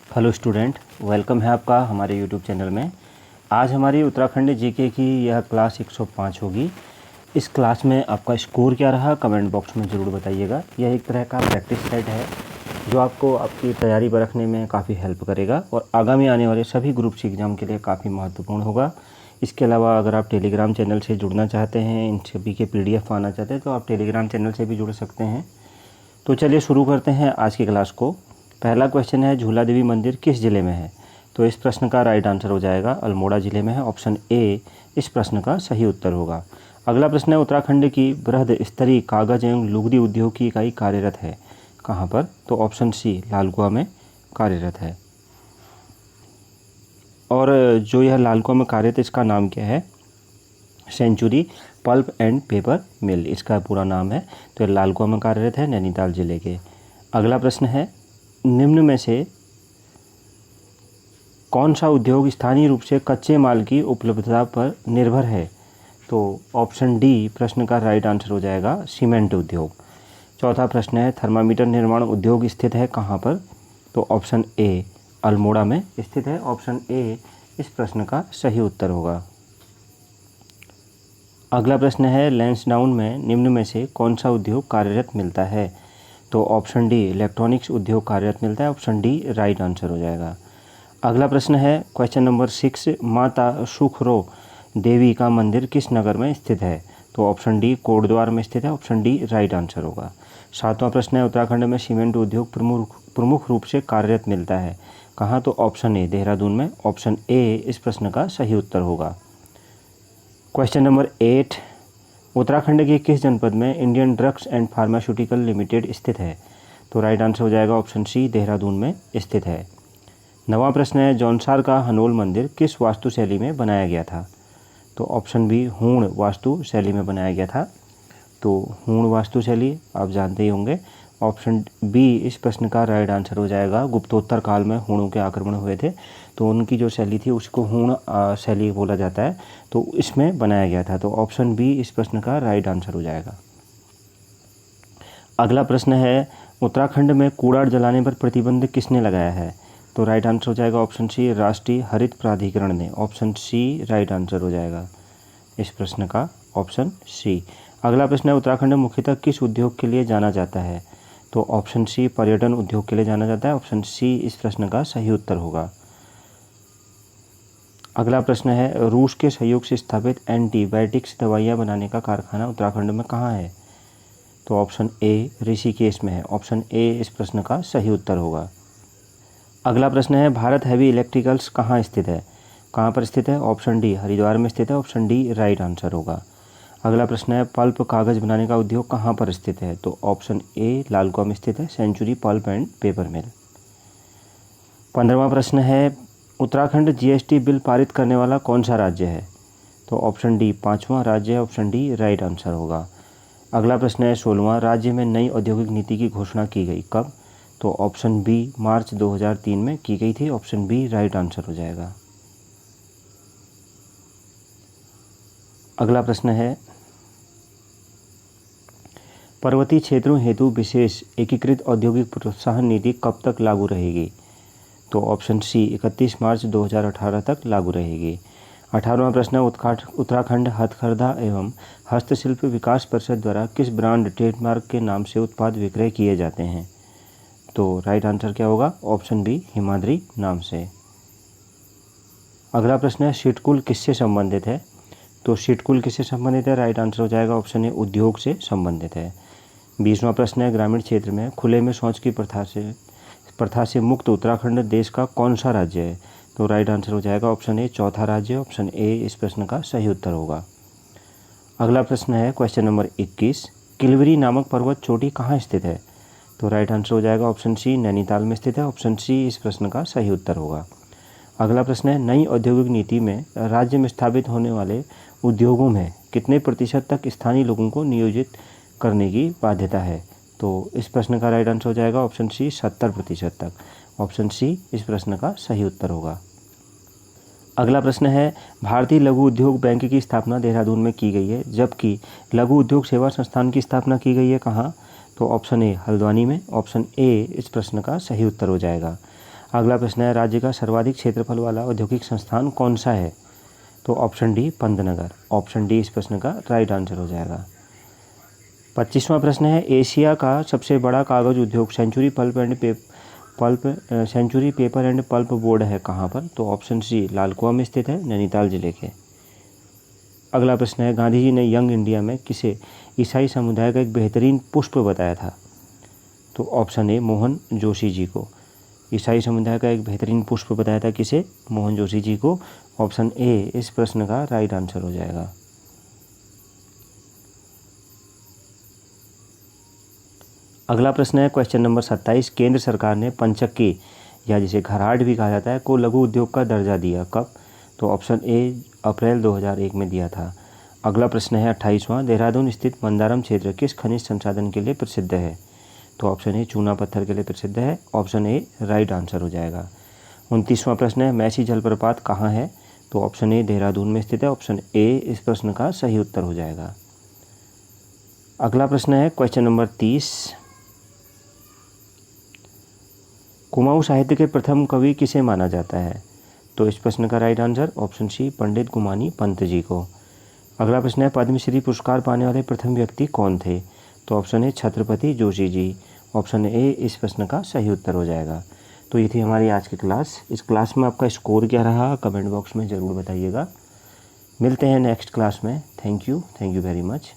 Hello student, welcome है आपका हमारे यूट्यूब चैनल में। आज हमारी उत्तराखंड जीके की यह क्लास 105 होगी। इस क्लास में आपका स्कोर क्या रहा कमेंट बॉक्स में ज़रूर बताइएगा। यह एक तरह का प्रैक्टिस सेट है जो आपको आपकी तैयारी परखने में काफ़ी हेल्प करेगा और आगामी आने वाले सभी ग्रुप्स एग्ज़ाम के लिए काफ़ी महत्वपूर्ण होगा। इसके अलावा अगर आप टेलीग्राम चैनल से जुड़ना चाहते हैं, इन सभी के PDF पाना चाहते हैं तो आप टेलीग्राम चैनल से भी जुड़ सकते हैं। तो चलिए शुरू करते हैं आज की क्लास को। पहला क्वेश्चन है, झूला देवी मंदिर किस ज़िले में है? तो इस प्रश्न का राइट आंसर हो जाएगा अल्मोड़ा ज़िले में है। ऑप्शन ए इस प्रश्न का सही उत्तर होगा। अगला प्रश्न है, उत्तराखंड की बृहद स्तरीय कागज़ एवं लुगदी उद्योग की इकाई कार्यरत है कहाँ पर? तो ऑप्शन सी लालकुआ में कार्यरत है। और जो यह लालकुआ में कार्यरत है इसका नाम क्या है? सेंचुरी पल्प एंड पेपर मिल इसका पूरा नाम है। तो यह लालकुआ में कार्यरत है, नैनीताल ज़िले के। अगला प्रश्न है, निम्न में से कौन सा उद्योग स्थानीय रूप से कच्चे माल की उपलब्धता पर निर्भर है? तो ऑप्शन डी प्रश्न का राइट आंसर हो जाएगा सीमेंट उद्योग। चौथा प्रश्न है, थर्मामीटर निर्माण उद्योग स्थित है कहाँ पर? तो ऑप्शन ए अल्मोड़ा में स्थित है। ऑप्शन ए इस प्रश्न का सही उत्तर होगा। अगला प्रश्न है, लैंसडाउन में निम्न में से कौन सा उद्योग कार्यरत मिलता है? तो ऑप्शन डी इलेक्ट्रॉनिक्स उद्योग कार्यरत मिलता है। ऑप्शन डी राइट आंसर हो जाएगा। अगला प्रश्न है क्वेश्चन नंबर 6, माता सुखरो देवी का मंदिर किस नगर में स्थित है? तो ऑप्शन डी कोटद्वार में स्थित है। ऑप्शन डी राइट आंसर होगा। 7वां प्रश्न है, उत्तराखंड में सीमेंट उद्योग प्रमुख रूप से कार्यरत मिलता है कहाँ? तो ऑप्शन ए देहरादून में। ऑप्शन ए इस प्रश्न का सही उत्तर होगा। क्वेश्चन नंबर 8, उत्तराखंड के किस जनपद में Indian drugs and pharmaceutical limited स्थित है? तो राइट आंसर हो जाएगा ऑप्शन सी देहरादून में स्थित है। 9वां प्रश्न है, जौनसार का हनोल मंदिर किस वास्तुशैली में बनाया गया था? तो ऑप्शन बी हूण वास्तुशैली में बनाया गया था। तो हूण वास्तुशैली आप जानते ही होंगे। ऑप्शन बी इस प्रश्न का राइट आंसर हो जाएगा। गुप्तोत्तर काल में हूणों के आक्रमण हुए थे तो उनकी जो शैली थी उसको हूण शैली बोला जाता है, तो इसमें बनाया गया था। तो ऑप्शन बी इस प्रश्न का राइट आंसर हो जाएगा। अगला प्रश्न है, उत्तराखंड में कूड़ा जलाने पर प्रतिबंध किसने लगाया है? तो राइट आंसर हो जाएगा ऑप्शन सी राष्ट्रीय हरित प्राधिकरण ने। ऑप्शन सी राइट आंसर हो जाएगा इस प्रश्न का। Option C. अगला प्रश्न है, उत्तराखंड मुख्यतः किस उद्योग के लिए जाना जाता है? तो ऑप्शन सी पर्यटन उद्योग के लिए जाना जाता है। ऑप्शन सी इस प्रश्न का सही उत्तर होगा। अगला प्रश्न है, रूस के सहयोग से स्थापित एंटीबायोटिक्स दवाइयाँ बनाने का कारखाना उत्तराखंड में कहाँ है? तो ऑप्शन ए ऋषिकेश में है। ऑप्शन ए इस प्रश्न का सही उत्तर होगा। अगला प्रश्न है, भारत हैवी इलेक्ट्रिकल्स कहाँ स्थित है? कहाँ पर स्थित है? ऑप्शन डी हरिद्वार में स्थित है। ऑप्शन डी राइट आंसर होगा। अगला प्रश्न है, पल्प कागज़ बनाने का उद्योग कहाँ पर स्थित है? तो ऑप्शन ए लालकुआ में स्थित है, सेंचुरी पल्प एंड पेपर मिल। 15वां प्रश्न है, उत्तराखंड GST बिल पारित करने वाला कौन सा राज्य है? तो ऑप्शन डी 5वां राज्य है। ऑप्शन डी राइट आंसर होगा। अगला प्रश्न है 16वां, राज्य में नई औद्योगिक नीति की घोषणा की गई कब? तो ऑप्शन बी मार्च 2003 में की गई थी। ऑप्शन बी राइट आंसर हो जाएगा। अगला प्रश्न है, पर्वतीय क्षेत्रों हेतु विशेष एकीकृत औद्योगिक प्रोत्साहन नीति कब तक लागू रहेगी? तो ऑप्शन सी 31 मार्च 2018 तक लागू रहेगी। 18वां प्रश्न है, उत्तराखंड हथकरघा एवं हस्तशिल्प विकास परिषद द्वारा किस ब्रांड ट्रेडमार्क के नाम से उत्पाद विक्रय किए जाते हैं? तो राइट आंसर क्या होगा? ऑप्शन बी हिमाद्री नाम से। अगला प्रश्न है, सिडकुल किससे संबंधित है? तो सिडकुल किससे संबंधित है? राइट आंसर हो जाएगा ऑप्शन ए उद्योग से संबंधित है। 20वां प्रश्न है, ग्रामीण क्षेत्र में खुले में शौच की प्रथा से मुक्त उत्तराखंड देश का कौन सा राज्य है? तो राइट आंसर हो जाएगा ऑप्शन ए चौथा राज्य। ऑप्शन ए इस प्रश्न का सही उत्तर होगा। अगला प्रश्न है क्वेश्चन नंबर 21, किलवरी नामक पर्वत चोटी कहाँ स्थित है? तो राइट आंसर हो जाएगा ऑप्शन सी नैनीताल में स्थित है। ऑप्शन सी इस प्रश्न का सही उत्तर होगा। अगला प्रश्न है, नई औद्योगिक नीति में राज्य में स्थापित होने वाले उद्योगों में कितने प्रतिशत तक स्थानीय लोगों को नियोजित करने की बाध्यता है? तो इस प्रश्न का राइट आंसर हो जाएगा ऑप्शन सी 70% तक। ऑप्शन सी इस प्रश्न का सही उत्तर होगा। अगला प्रश्न है, भारतीय लघु उद्योग बैंक की स्थापना देहरादून में की गई है, जबकि लघु उद्योग सेवा संस्थान की स्थापना की गई है कहाँ? तो ऑप्शन ए हल्द्वानी में। ऑप्शन ए इस प्रश्न का सही उत्तर हो जाएगा। अगला प्रश्न है, राज्य का सर्वाधिक क्षेत्रफल वाला औद्योगिक संस्थान कौन सा है? तो option D Pantnagar. Option D इस प्रश्न का राइट आंसर हो जाएगा। 25वां प्रश्न है, एशिया का सबसे बड़ा कागज उद्योग century paper and pulp board है कहाँ पर? तो ऑप्शन सी लालकुआ में स्थित है, नैनीताल जिले के। अगला प्रश्न है, गांधी जी ने यंग इंडिया में किसे ईसाई समुदाय का एक बेहतरीन पुष्प बताया था? तो ऑप्शन ए मोहन जोशी जी को। ईसाई समुदाय का एक बेहतरीन पुष्प बताया था किसे? मोहन जोशी जी को। ऑप्शन ए इस प्रश्न का राइट आंसर हो जाएगा। अगला प्रश्न है क्वेश्चन नंबर 27, केंद्र सरकार ने पंचक्की या जिसे घराट भी कहा जाता है को लघु उद्योग का दर्जा दिया कब? तो ऑप्शन ए अप्रैल 2001 में दिया था। अगला प्रश्न है 28वां, देहरादून स्थित मंदारम क्षेत्र किस खनिज संसाधन के लिए प्रसिद्ध है? तो ऑप्शन ए चूना पत्थर के लिए प्रसिद्ध है। ऑप्शन ए राइट आंसर हो जाएगा। 29वां प्रश्न है, मैसी जलप्रपात कहाँ है? तो ऑप्शन ए देहरादून में स्थित है। ऑप्शन ए इस प्रश्न का सही उत्तर हो जाएगा। अगला प्रश्न है क्वेश्चन नंबर 30, कुमाऊं साहित्य के प्रथम कवि किसे माना जाता है? तो इस प्रश्न का राइट आंसर ऑप्शन सी पंडित गुमानी पंत जी को। अगला प्रश्न है, पद्मश्री पुरस्कार पाने वाले प्रथम व्यक्ति कौन थे? तो option A Chhatrapati Joshi ji. Option A इस प्रश्न का सही उत्तर हो जाएगा। तो ये थी हमारी आज की क्लास। इस क्लास में आपका स्कोर क्या रहा कमेंट बॉक्स में ज़रूर बताइएगा। मिलते हैं नेक्स्ट क्लास में। Thank you very much.